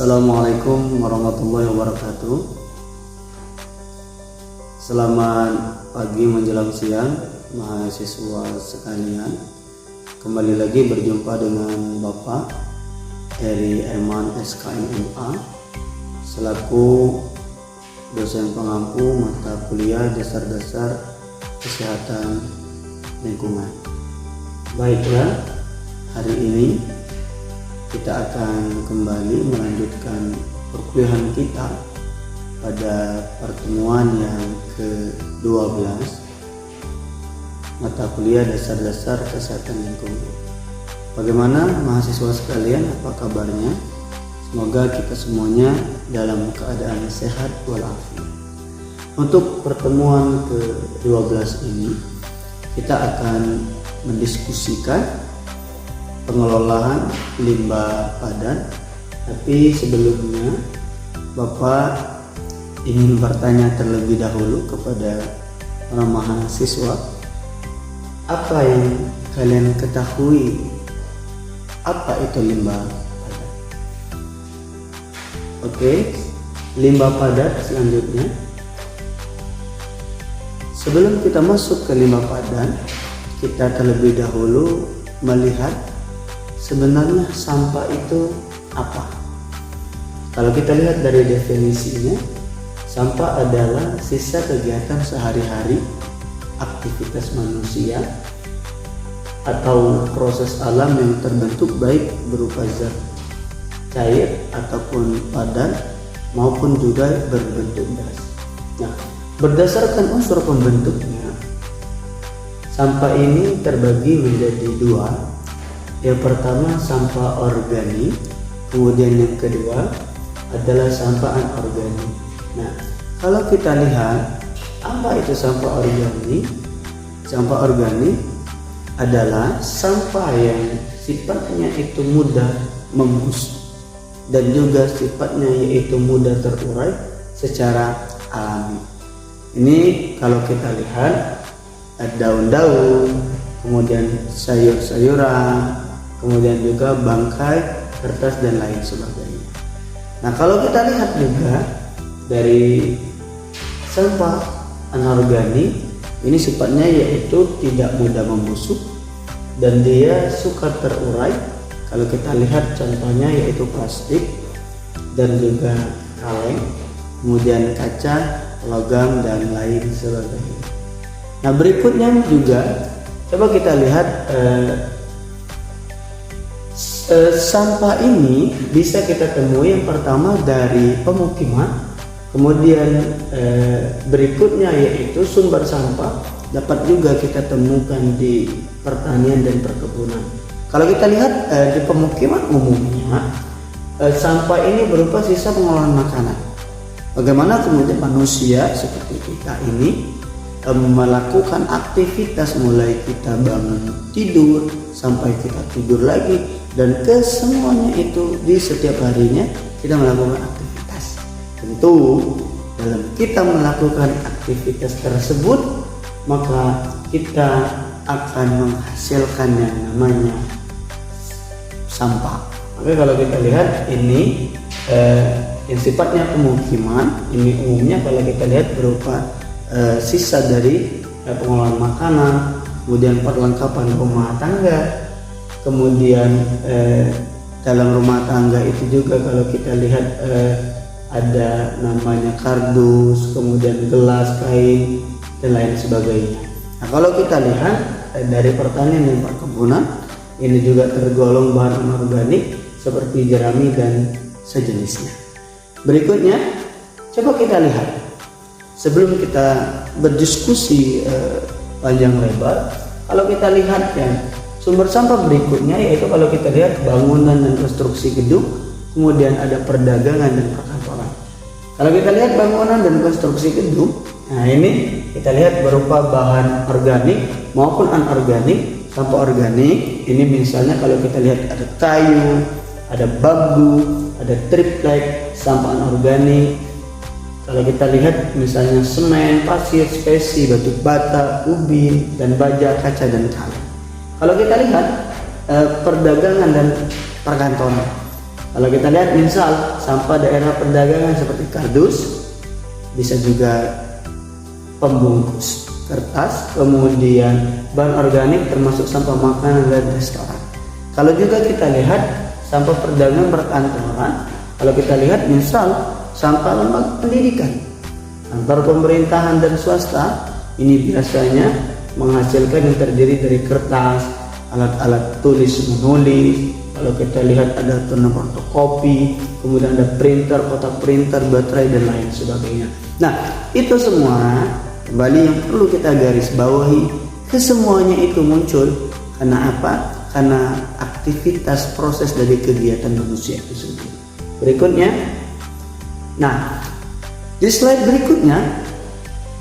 Assalamualaikum warahmatullahi wabarakatuh. Selamat pagi menjelang siang mahasiswa sekalian. Kembali lagi berjumpa dengan Bapak Eri Eman SKMMA selaku dosen pengampu mata kuliah dasar-dasar kesehatan lingkungan. Baiklah, hari ini kita akan kembali melanjutkan perkuliahan kita pada pertemuan yang ke-12 mata kuliah dasar-dasar kesehatan lingkungan. Bagaimana mahasiswa sekalian, apa kabarnya? Semoga kita semuanya dalam keadaan sehat walafiat. Untuk pertemuan ke-12 ini kita akan mendiskusikan pengelolaan limbah padat. Tapi sebelumnya Bapak ingin bertanya terlebih dahulu kepada para mahasiswa, apa yang kalian ketahui apa itu limbah padat? Oke, limbah padat selanjutnya. Sebelum kita masuk ke limbah padat, kita terlebih dahulu melihat sebenarnya sampah itu apa. Kalau kita lihat dari definisinya, sampah adalah sisa kegiatan sehari-hari, aktivitas manusia, atau proses alam yang terbentuk baik berupa zat cair ataupun padat maupun juga berbentuk gas. Nah, berdasarkan unsur pembentuknya, sampah ini terbagi menjadi dua. Yang pertama sampah organik, kemudian yang kedua adalah sampah anorganik. Nah, kalau kita lihat apa itu sampah organik? Sampah organik adalah sampah yang sifatnya itu mudah membusuk dan juga sifatnya yaitu mudah terurai secara alami. Ini kalau kita lihat daun-daun, kemudian sayur-sayuran, kemudian juga bangkai, kertas dan lain sebagainya. Nah, kalau kita lihat juga dari sampah anorganik, ini sifatnya yaitu tidak mudah membusuk dan dia suka terurai. Kalau kita lihat contohnya yaitu plastik dan juga kaleng, kemudian kaca, logam dan lain sebagainya. Nah, berikutnya juga coba kita lihat sampah ini bisa kita temui yang pertama dari pemukiman, kemudian berikutnya yaitu sumber sampah dapat juga kita temukan di pertanian dan perkebunan. Kalau kita lihat di pemukiman umumnya sampah ini berupa sisa pengolahan makanan. Bagaimana kemudian manusia seperti kita ini melakukan aktivitas mulai kita bangun tidur sampai kita tidur lagi, dan kesemuanya itu di setiap harinya kita melakukan aktivitas. Tentu dalam kita melakukan aktivitas tersebut maka kita akan menghasilkan yang namanya sampah. Maka kalau kita lihat ini yang sifatnya pemukiman, ini umumnya kalau kita lihat berupa sisa dari pengolahan makanan, kemudian perlengkapan rumah tangga, kemudian dalam rumah tangga itu juga kalau kita lihat ada namanya kardus, kemudian gelas, kain dan lain sebagainya. Nah, kalau kita lihat dari pertanian dan perkebunan, ini juga tergolong bahan anorganik seperti jerami dan sejenisnya. Berikutnya coba kita lihat, sebelum kita berdiskusi panjang lebar, kalau kita lihat ya sumber sampah berikutnya yaitu kalau kita lihat bangunan dan konstruksi gedung, kemudian ada perdagangan dan perkantoran. Kalau kita lihat bangunan dan konstruksi gedung, nah ini kita lihat berupa bahan organik maupun anorganik. Sampah organik ini misalnya kalau kita lihat ada kayu, ada bambu, ada triplek. Sampah anorganik kalau kita lihat misalnya semen, pasir, spesi, batu bata, ubin dan baja, kaca dan kaleng. Kalau kita lihat perdagangan dan perkantoran, Kalau kita lihat misal sampah daerah perdagangan seperti kardus, bisa juga pembungkus kertas, kemudian bahan organik termasuk sampah makanan dan restoran. Kalau juga kita lihat sampah perdagangan perkantoran, kalau kita lihat misal sampah lembaga pendidikan, kantor pemerintahan dan swasta, ini biasanya menghasilkan yang terdiri dari kertas, alat-alat tulis menulis. Kalau kita lihat ada toner fotokopi, kemudian ada printer, kotak printer, baterai dan lain sebagainya. Nah, itu semua kembali yang perlu kita garis bawahi, kesemuanya itu muncul karena apa? Karena aktivitas proses dari kegiatan manusia itu sendiri. Berikutnya, nah di slide berikutnya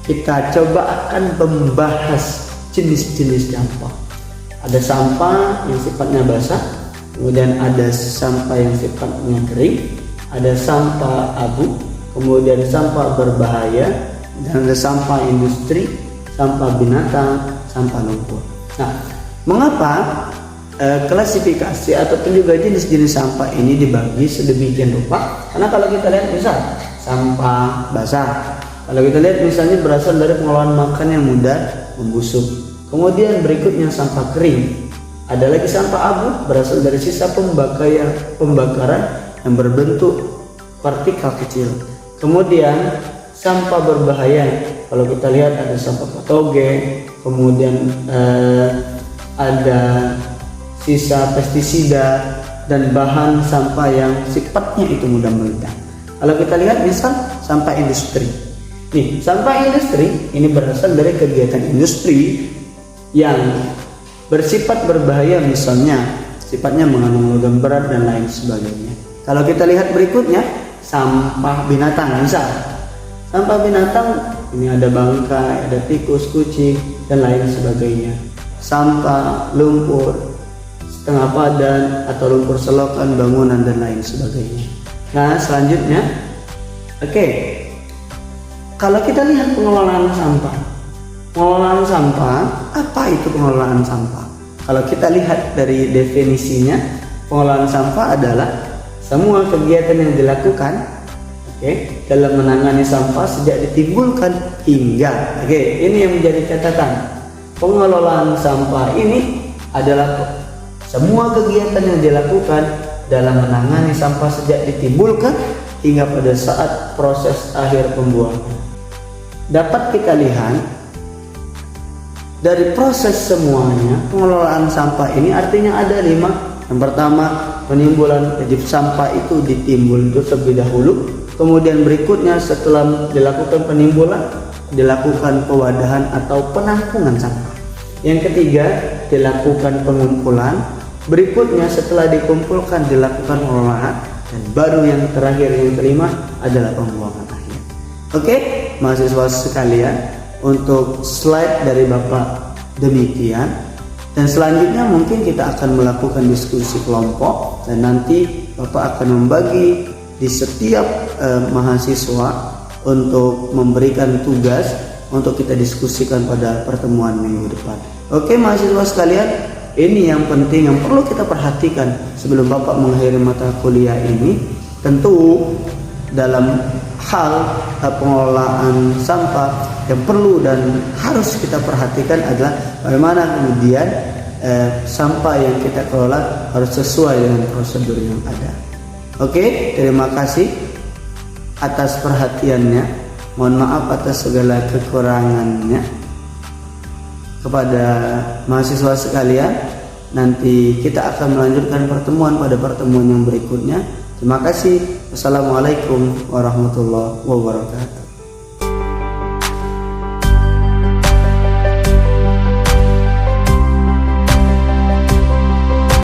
kita coba akan membahas jenis-jenis sampah. Ada sampah yang sifatnya basah, kemudian ada sampah yang sifatnya kering, ada sampah abu, kemudian sampah berbahaya, dan ada sampah industri, sampah binatang, sampah lumpur. Nah, mengapa klasifikasi ataupun juga jenis-jenis sampah ini dibagi sedemikian rupa? Karena kalau kita lihat misal sampah basah, kalau kita lihat misalnya berasal dari pengolahan makan yang mudah membusuk. Kemudian berikutnya sampah kering. Ada lagi sampah abu, berasal dari sisa pembakaran yang berbentuk partikel kecil. Kemudian sampah berbahaya, kalau kita lihat ada sampah patogen, kemudian ada sisa pestisida dan bahan sampah yang sifatnya itu mudah meledak. Kalau kita lihat misal sampah industri. Nih, sampah industri ini berasal dari kegiatan industri yang bersifat berbahaya, misalnya sifatnya mengandung logam berat dan lain sebagainya. Kalau kita lihat berikutnya sampah binatang, misal sampah binatang ini ada bangkai, ada tikus, kucing dan lain sebagainya. Sampah lumpur setengah padan atau lumpur selokan bangunan dan lain sebagainya. Nah, selanjutnya kalau kita lihat pengelolaan sampah. Pengelolaan sampah, apa itu pengelolaan sampah? Kalau kita lihat dari definisinya, pengelolaan sampah adalah semua kegiatan yang dilakukan dalam menangani sampah sejak ditimbulkan hingga ini yang menjadi catatan. Pengelolaan sampah ini adalah semua kegiatan yang dilakukan dalam menangani sampah sejak ditimbulkan hingga pada saat proses akhir pembuangan. Dapat kita lihat dari proses semuanya, pengelolaan sampah ini artinya ada 5. Yang pertama, penimbulan, jadi sampah itu ditimbul itu terlebih dahulu. Kemudian berikutnya setelah dilakukan penimbulan, dilakukan pewadahan atau penampungan sampah. Yang ketiga, dilakukan pengumpulan. Berikutnya setelah dikumpulkan dilakukan pengolahan, dan baru yang terakhir yang kelima adalah pembuangan akhir. Mahasiswa sekalian, untuk slide dari Bapak demikian, dan selanjutnya mungkin kita akan melakukan diskusi kelompok dan nanti Bapak akan membagi di setiap mahasiswa untuk memberikan tugas untuk kita diskusikan pada pertemuan minggu depan. Mahasiswa sekalian, ini yang penting yang perlu kita perhatikan sebelum Bapak mengakhiri mata kuliah ini. Tentu dalam hal pengelolaan sampah yang perlu dan harus kita perhatikan adalah bagaimana kemudian sampah yang kita kelola harus sesuai dengan prosedur yang ada. Terima kasih atas perhatiannya. Mohon maaf atas segala kekurangannya. Kepada mahasiswa sekalian, nanti kita akan melanjutkan pertemuan pada pertemuan yang berikutnya. Terima kasih. Wassalamualaikum warahmatullahi wabarakatuh.